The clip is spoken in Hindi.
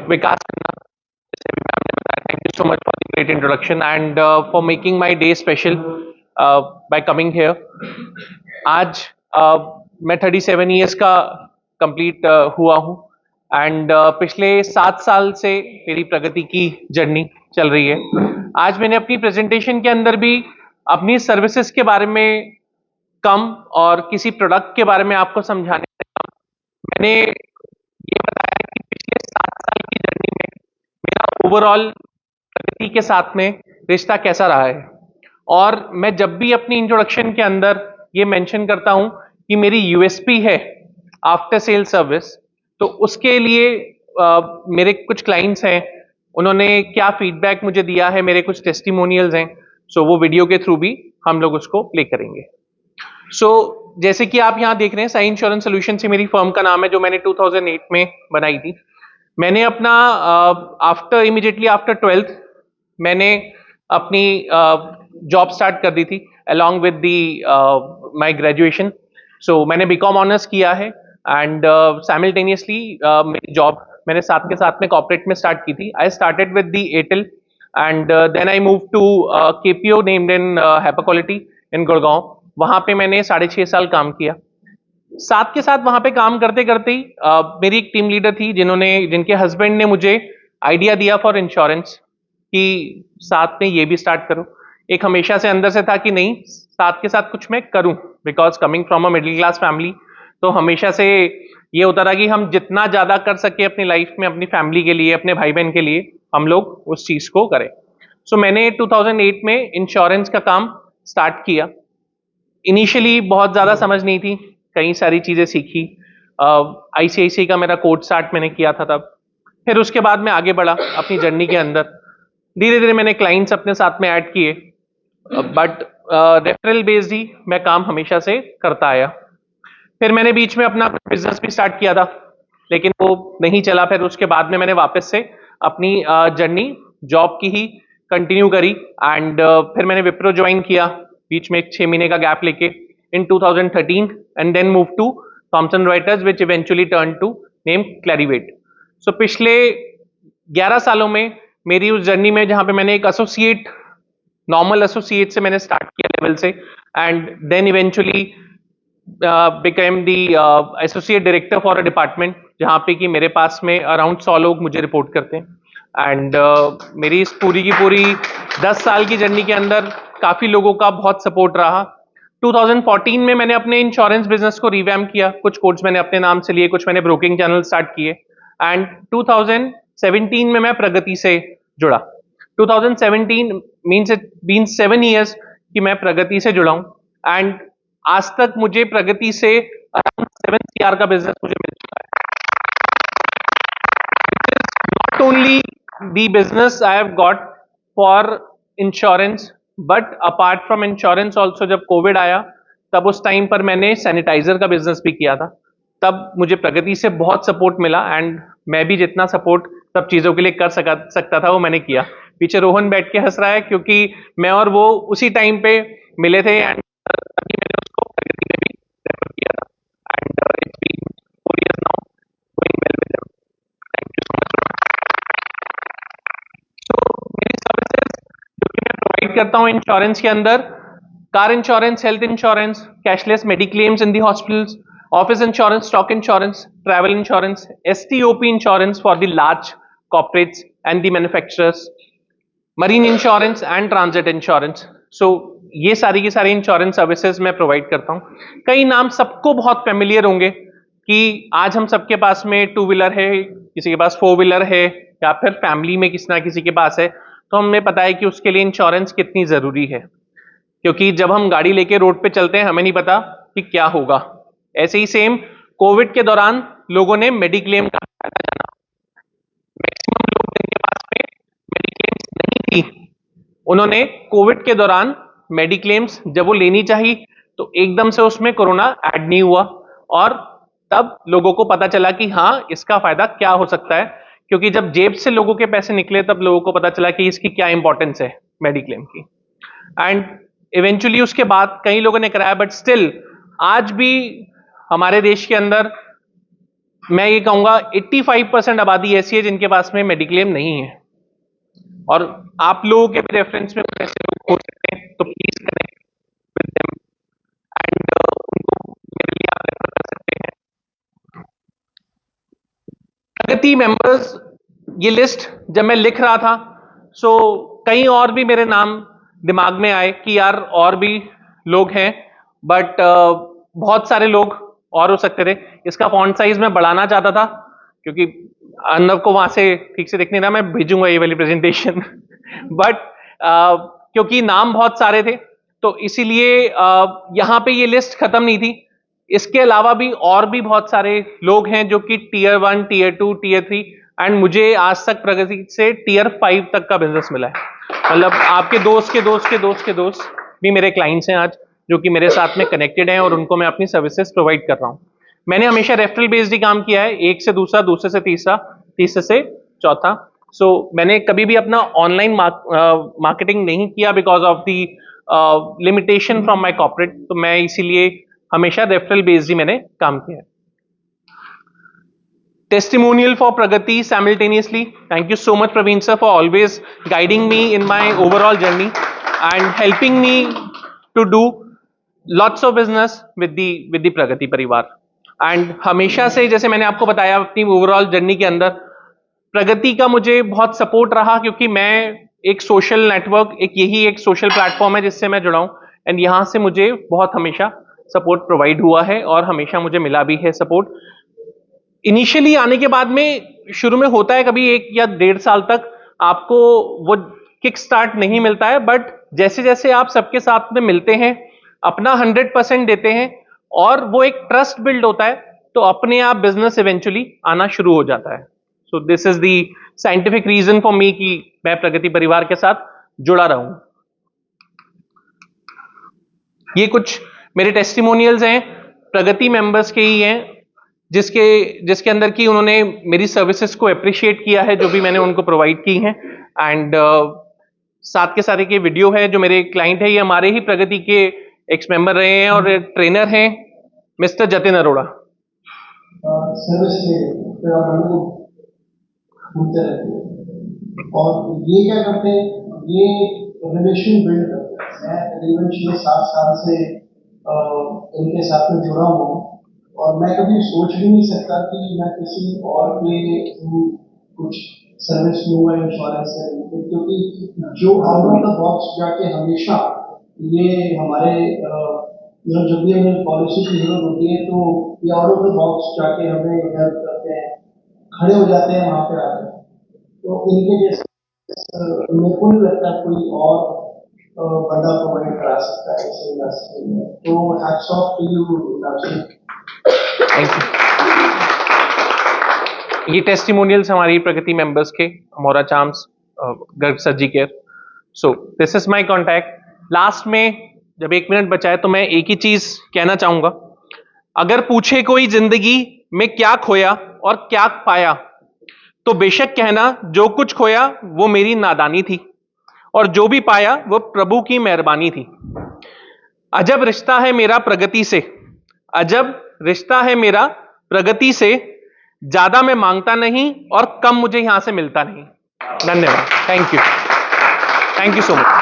विकास खन्ना, जैसे भी मैम ने बताया, thank you so much for the great introduction and for making my day special bye coming here. आज मैं 37 ईयर्स का कंप्लीट हुआ हूँ एंड पिछले 7 साल से मेरी प्रगति की जर्नी चल रही है। आज मैंने अपनी प्रेजेंटेशन के अंदर भी अपनी सर्विसेज के बारे में कम और किसी प्रोडक्ट के बारे में आपको समझाने से कम मैंने ये बताया कि पिछले 7 साल की जर्नी में मेरा ओवरऑल प्रगति के साथ में रिश्ता कैसा रहा है। और मैं जब भी अपनी इंट्रोडक्शन के अंदर ये मेंशन करता हूं कि मेरी यूएसपी है आफ्टर सेल सर्विस, तो उसके लिए मेरे कुछ क्लाइंट्स हैं, उन्होंने क्या फीडबैक मुझे दिया है, मेरे कुछ टेस्टिमोनियल्स हैं, सो वो वीडियो के थ्रू भी हम लोग उसको प्ले करेंगे। जैसे कि आप यहां देख रहे हैं, साई इंश्योरेंस सोल्यूशन से मेरी फर्म का नाम है, जो मैंने 2008 में बनाई थी। मैंने अपना इमीडिएटली आफ्टर 12th मैंने अपनी जॉब स्टार्ट कर दी थी along with the my graduation. So मैंने बीकॉम ऑनर्स किया है एंड साइमल्टेनियसली मेरी जॉब मैंने साथ के साथ में कॉर्पोरेट में स्टार्ट की थी। I started with the Airtel and then I move to KPO named in hyper quality in Gurgaon. वहां पे मैंने 6.5 साल काम किया। साथ के साथ वहां पे काम करते करते ही मेरी एक टीम लीडर थी, जिनके हस्बैंड ने मुझे आइडिया दिया फॉर इंश्योरेंस कि साथ में ये भी स्टार्ट करो। एक हमेशा से अंदर से था कि नहीं, साथ के साथ कुछ मैं करूं, because coming from a middle class family, तो हमेशा से ये होता रहा कि हम जितना ज्यादा कर सके अपनी लाइफ में, अपनी फैमिली के लिए, अपने भाई बहन के लिए, हम लोग उस चीज को करें। मैंने 2008 में इंश्योरेंस का काम स्टार्ट किया। इनिशियली बहुत ज्यादा समझ नहीं थी, कई सारी चीजें सीखी। आईसीआईसी का मेरा कोड स्टार्ट मैंने किया था तब। फिर उसके बाद मैं आगे बढ़ा अपनी जर्नी के अंदर। धीरे धीरे मैंने क्लाइंट्स अपने साथ में ऐड किए, बट रेफरल बेस्ड ही मैं काम हमेशा से करता आया। फिर मैंने बीच में अपना बिजनेस भी स्टार्ट किया था, लेकिन वो नहीं चला। फिर उसके बाद में मैंने वापस से अपनी जर्नी जॉब की ही कंटिन्यू करी एंड फिर मैंने विप्रो ज्वाइन किया बीच में एक 6 महीने का गैप लेके in 2013 and then move to Thomson Reuters which eventually turn to name Clarivate. पिछले 11 सालों में मेरी उस जर्नी में, जहां पे मैंने एक एसोसिएट, नॉर्मल एसोसिएट से मैंने स्टार्ट किया लेवल से and then eventually became the associate director for a department, जहां पे कि मेरे पास में अराउंड 100 लोग मुझे रिपोर्ट करते हैं। एंड मेरी इस पूरी की पूरी 10 साल की जर्नी के अंदर काफी लोगों का बहुत सपोर्ट रहा। 2014 में मैंने अपने इंश्योरेंस बिजनेस को रिवैम्प किया। कुछ कोड्स मैंने अपने नाम से लिए, कुछ मैंने ब्रोकिंग चैनल स्टार्ट किए एंड 2017 में मैं प्रगति से जुड़ा। 2017 मीन्स इट बीन 7 ईयर्स कि मैं प्रगति से जुड़ा हूं एंड आज तक मुझे प्रगति से अराउंड 7 CR का बिजनेस मुझे मिल चुका है। Not only the business I have got for insurance, but apart from insurance also, जब कोविड आया तब उस टाइम पर मैंने सैनिटाइजर का बिजनेस भी किया था। तब मुझे प्रगति से बहुत सपोर्ट मिला एंड मैं भी जितना सपोर्ट सब चीजों के लिए कर सकता था वो मैंने किया। पीछे रोहन बैठ के हंस रहा है क्योंकि मैं और वो उसी टाइम पे मिले थे एंड तभी मैंने उसको प्रगति में भी रेफर किया था and it's been 4 years now going well with them. Thank you so much. मेरी सर्विसेज जो कि मैं प्रोवाइड करता हूँ इंश्योरेंस के अंदर, car insurance, health insurance, cashless mediclaims in the hospitals, office insurance, stock insurance, travel insurance, STOP insurance for the large corporates and the manufacturers, marine insurance and transit insurance. ये सारी की सारी इंश्योरेंस सर्विसेज मैं प्रोवाइड करता हूँ। कई नाम सबको बहुत फेमिलियर होंगे कि आज हम सबके पास में 2 व्हीलर है, किसी के पास 4 व्हीलर है, या फिर फैमिली में किसी ना किसी के पास है, तो हमें पता है कि उसके लिए इंश्योरेंस कितनी जरूरी है, क्योंकि जब हम गाड़ी लेके रोड पे चलते हैं हमें नहीं पता कि क्या होगा। ऐसे ही सेम कोविड के दौरान लोगों ने मेडिक्लेम का फायदा जाना। मैक्सिमम लोग जिनके पास में मेडिक्लेम्स नहीं थी, उन्होंने कोविड के दौरान मेडिक्लेम्स जब वो लेनी चाहिए तो एकदम से उसमें कोरोना ऐड नहीं हुआ और तब लोगों को पता चला कि हाँ, इसका फायदा क्या हो सकता है, क्योंकि जब जेब से लोगों के पैसे निकले तब लोगों को पता चला कि इसकी क्या इंपॉर्टेंस है मेडिक्लेम की। एंड इवेंचुअली उसके बाद कई लोगों ने कराया, बट स्टिल आज भी हमारे देश के अंदर मैं ये कहूंगा 85% आबादी ऐसी है जिनके पास में मेडिक्लेम नहीं है, और आप लोगों के भी रेफरेंस में कुछ ऐसे लोग हो सकते हैं, तो please connect with them and उनको मेरे लिए आप रेफर कर सकते हैं। प्रगति मेंबर्स, ये लिस्ट जब मैं लिख रहा था, सो कई और भी मेरे नाम दिमाग में आए कि यार और भी लोग हैं, बट बहुत सारे लोग और हो सकते थे। इसका फॉन्ट साइज मैं बढ़ाना चाहता था क्योंकि अर्नव को वहां से ठीक से दिख नहीं रहा, मैं भेजूंगा ये वाली प्रेजेंटेशन बट क्योंकि नाम बहुत सारे थे तो इसीलिए यहां पे ये लिस्ट खत्म नहीं थी। इसके अलावा भी और भी बहुत सारे लोग हैं जो कि टीयर 1, टीयर 2, टीयर 3 एंड मुझे आज तक प्रगति से टीयर 5 तक का बिजनेस मिला है। मतलब आपके दोस्त के दोस्त के दोस्त के दोस्त भी मेरे क्लाइंट्स हैं आज, जो कि मेरे साथ में कनेक्टेड हैं और उनको मैं अपनी सर्विसेज प्रोवाइड कर रहा हूं। मैंने हमेशा रेफरल बेस्ड ही काम किया है, एक से दूसरा, दूसरे से तीसरा, तीसरे से चौथा। सो मैंने कभी भी अपना ऑनलाइन मार्केटिंग नहीं किया because of the limitation from my corporate, तो मैं इसीलिए हमेशा रेफरल बेस्ड ही मैंने काम किया है। Testimonial for Pragati simultaneously. Thank you so much, Praveen sir, for always guiding me in my overall journey and helping me to do lots of business with the Pragati परिवार। And हमेशा से, जैसे मैंने आपको बताया, अपनी ओवरऑल जर्नी के अंदर प्रगति का मुझे बहुत सपोर्ट रहा, क्योंकि मैं एक सोशल नेटवर्क, यही एक सोशल प्लेटफॉर्म है जिससे मैं जुड़ा हूं, एंड यहां से मुझे बहुत हमेशा सपोर्ट प्रोवाइड हुआ है और हमेशा मुझे मिला भी है सपोर्ट। इनिशियली आने के बाद में शुरू में होता है कभी 1 या 1.5 साल तक आपको वो किक स्टार्ट नहीं मिलता है, बट जैसे जैसे आप सबके साथ में मिलते हैं, अपना 100% देते हैं और वो एक ट्रस्ट बिल्ड होता है, तो अपने आप बिजनेस इवेंचुअली आना शुरू हो जाता है। So this is the scientific reason for me कि मैं प्रगति परिवार के साथ जुड़ा रहूं। ये कुछ मेरे टेस्टिमोनियल्स हैं, प्रगति मेंबर्स के ही हैं, जिसके अंदर की उन्होंने मेरी सर्विसेज को अप्रिशिएट किया है, जो भी मैंने उनको प्रोवाइड की हैं। एंड साथ के साथ एक ये वीडियो है, जो मेरे क्लाइंट है, ये हमारे ही प्रगति के एक्स मेंबर रहे हैं और ट्रेनर हैं, मिस्टर जतिन अरोड़ा। और ये क्या करते हैं, ये रिलेशन बिल्ड करते हैं। मैं तकरीबन 6-7 साल से इनके साथ में जुड़ा हूँ और मैं कभी सोच भी नहीं सकता कि मैं किसी और के कुछ सर्विस लूँगा इंश्योरेंस से रिलेटेड, क्योंकि जो आउट ऑफ द बॉक्स जाके हमेशा ये हमारे जब भी हमें पॉलिसी की जरूरत होती है तो ये आउट ऑफ द बॉक्स जाके हमें हेल्प करते हैं, खड़े हो जाते हैं वहाँ पे आकर। तो इनके जैसे मेरे को नहीं लगता कोई और बंदा प्रोवाइड करा सकता है इस इंडस्ट्री में। तो hats off to you. Thank you. ये टेस्टिमोनियल्स हमारी प्रगति मेंबर्स के, Amora Charms, Garg Surgi care. So this is my contact. Last में जब 1 मिनट बचा है तो मैं एक ही चीज कहना चाहूंगा, अगर पूछे कोई जिंदगी में क्या खोया और क्या पाया, तो बेशक कहना जो कुछ खोया वो मेरी नादानी थी और जो भी पाया वो प्रभु की मेहरबानी थी। अजब रिश्ता है मेरा प्रगति से, अजब रिश्ता है मेरा प्रगति से, ज्यादा मैं मांगता नहीं और कम मुझे यहां से मिलता नहीं। धन्यवाद। Thank you so much.